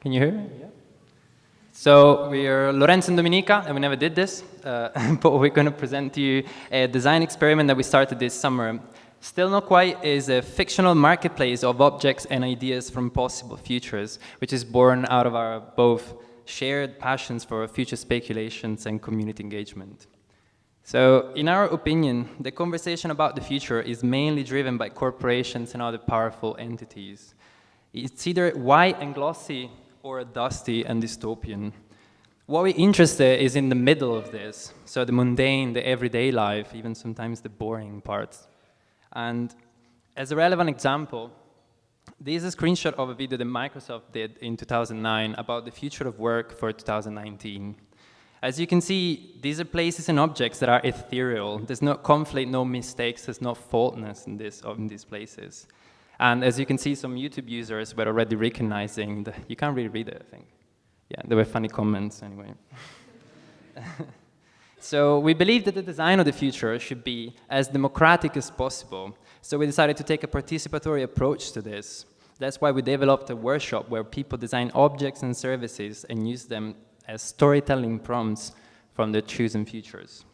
Can you hear me? Yeah. So we are Lorenzo and Dominica, and we never did this, but we're going to present to you a design experiment that we started this summer. Still Not Quite is a fictional marketplace of objects and ideas from possible futures, which is born out of our both shared passions for future speculations and community engagement. So, in our opinion, the conversation about the future is mainly driven by corporations and other powerful entities. It's either white and glossy or dusty and dystopian. What we're interested is in the middle of this, so the mundane, the everyday life, even sometimes the boring parts. And as a relevant example, this is a screenshot of a video that Microsoft did in 2009 about the future of work for 2019. As you can see, these are places and objects that are ethereal. There's no conflict, no mistakes, there's no faultness in these places. And as you can see, some YouTube users were already recognizing that you can't really read it, I think. Yeah, there were funny comments anyway. So we believe that the design of the future should be as democratic as possible. So we decided to take a participatory approach to this. That's why we developed a workshop where people design objects and services and use them as storytelling prompts from their chosen futures.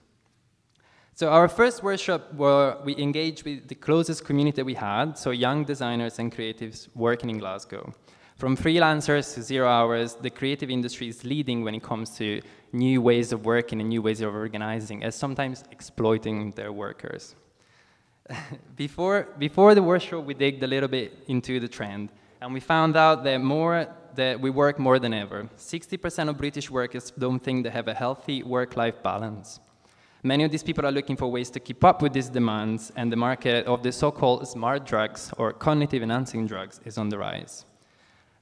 So our first workshop, where we engaged with the closest community that we had, so young designers and creatives working in Glasgow. From freelancers to 0 hours, the creative industry is leading when it comes to new ways of working and new ways of organizing, as sometimes exploiting their workers. Before the workshop, we digged a little bit into the trend, and we found out that we work more than ever. 60% of British workers don't think they have a healthy work-life balance. Many of these people are looking for ways to keep up with these demands, and the market of the so-called smart drugs or cognitive enhancing drugs is on the rise.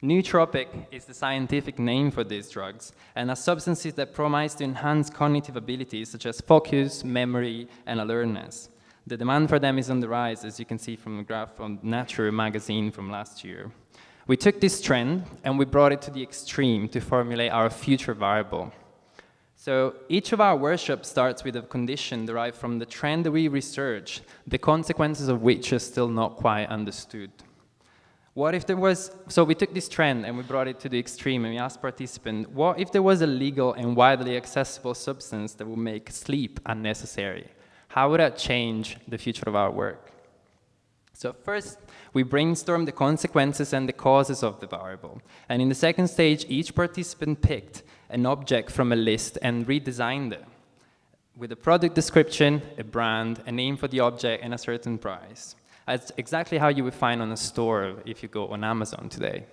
Nootropic is the scientific name for these drugs, and are substances that promise to enhance cognitive abilities such as focus, memory, and alertness. The demand for them is on the rise, as you can see from the graph from Nature magazine from last year. We took this trend and we brought it to the extreme to formulate our future variable. So each of our workshops starts with a condition derived from the trend that we research, the consequences of which are still not quite understood. What if there was, so we took this trend and we brought it to the extreme and we asked participants, what if there was a legal and widely accessible substance that would make sleep unnecessary? How would that change the future of our work? So first, we brainstormed the consequences and the causes of the variable. And in the second stage, each participant picked an object from a list and redesigned it with a product description, a brand, a name for the object, and a certain price. That's exactly how you would find on a store if you go on Amazon today.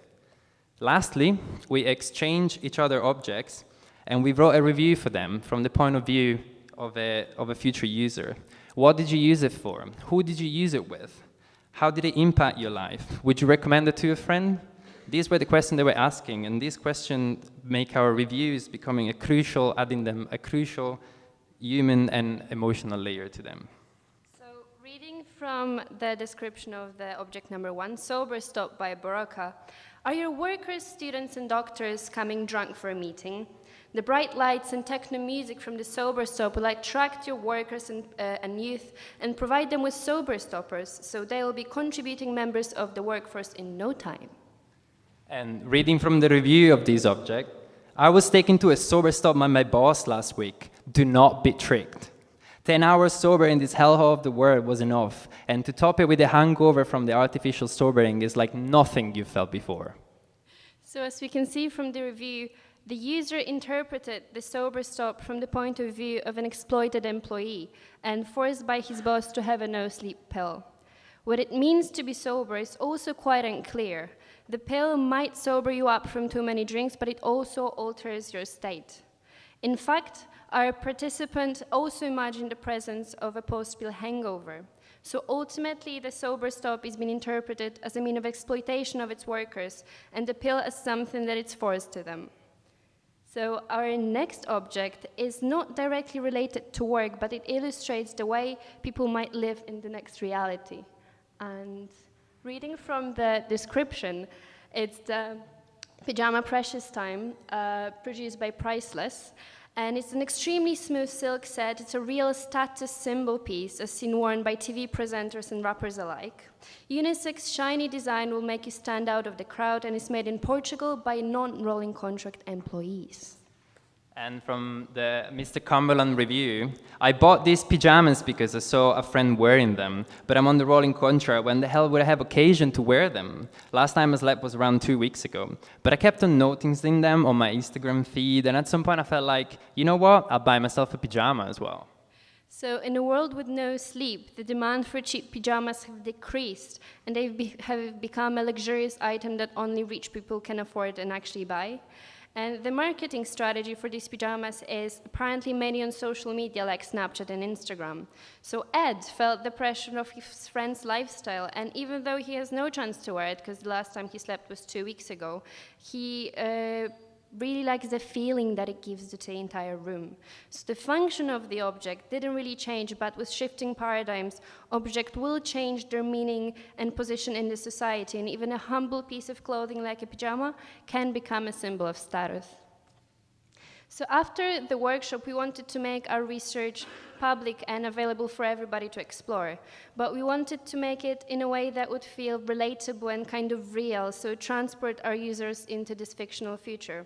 Lastly, we exchanged each other objects, and we wrote a review for them from the point of view of a future user. What did you use it for? Who did you use it with? How did it impact your life? Would you recommend it to a friend? These were the questions they were asking, and these questions make our reviews adding them a crucial human and emotional layer to them. So, reading from the description of the object number 1, Sober Stop by Baraka, are your workers, students, and doctors coming drunk for a meeting? The bright lights and techno music from the Sober Stop will attract your workers and youth and provide them with sober stoppers, so they will be contributing members of the workforce in no time. And reading from the review of this object, I was taken to a sober stop by my boss last week. Do not be tricked. 10 hours sober in this hellhole of the world was enough, and to top it with a hangover from the artificial sobering is like nothing you felt before. So as we can see from the review, the user interpreted the Sober Stop from the point of view of an exploited employee and forced by his boss to have a no-sleep pill. What it means to be sober is also quite unclear. The pill might sober you up from too many drinks, but it also alters your state. In fact, our participant also imagined the presence of a post-pill hangover. So ultimately, the Sober Stop is being interpreted as a means of exploitation of its workers, and the pill as something that it's forced to them. So our next object is not directly related to work, but it illustrates the way people might live in the next reality. And reading from the description, it's the Pajama Precious Time, produced by Priceless. And it's an extremely smooth silk set. It's a real status symbol piece, as seen worn by TV presenters and rappers alike. Unisex shiny design will make you stand out of the crowd, and is made in Portugal by non-rolling contract employees. And from the Mr. Cumberland review, I bought these pajamas because I saw a friend wearing them, but I'm on the rolling contract. When the hell would I have occasion to wear them? Last time I slept was around 2 weeks ago. But I kept on noticing them on my Instagram feed, and at some point I felt like, you know what, I'll buy myself a pajama as well. So in a world with no sleep, the demand for cheap pajamas have decreased, and have become a luxurious item that only rich people can afford and actually buy. And the marketing strategy for these pajamas is apparently mainly on social media like Snapchat and Instagram. So Ed felt the pressure of his friend's lifestyle, and even though he has no chance to wear it, because the last time he slept was 2 weeks ago, he really likes the feeling that it gives to the entire room. So the function of the object didn't really change, but with shifting paradigms, objects will change their meaning and position in the society, and even a humble piece of clothing like a pajama can become a symbol of status. So after the workshop, we wanted to make our research public and available for everybody to explore. But we wanted to make it in a way that would feel relatable and kind of real, so transport our users into this fictional future.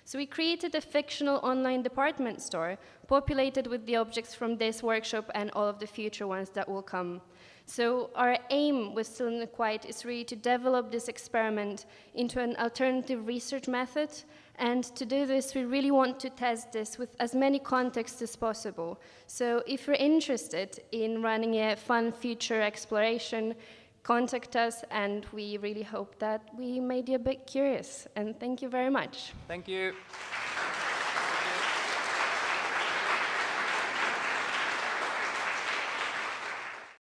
So we created a fictional online department store, populated with the objects from this workshop and all of the future ones that will come. So our aim with Still and Quiet is really to develop this experiment into an alternative research method. And to do this, we really want to test this with as many contexts as possible. So if you're interested in running a fun future exploration, contact us, and we really hope that we made you a bit curious. And thank you very much. Thank you.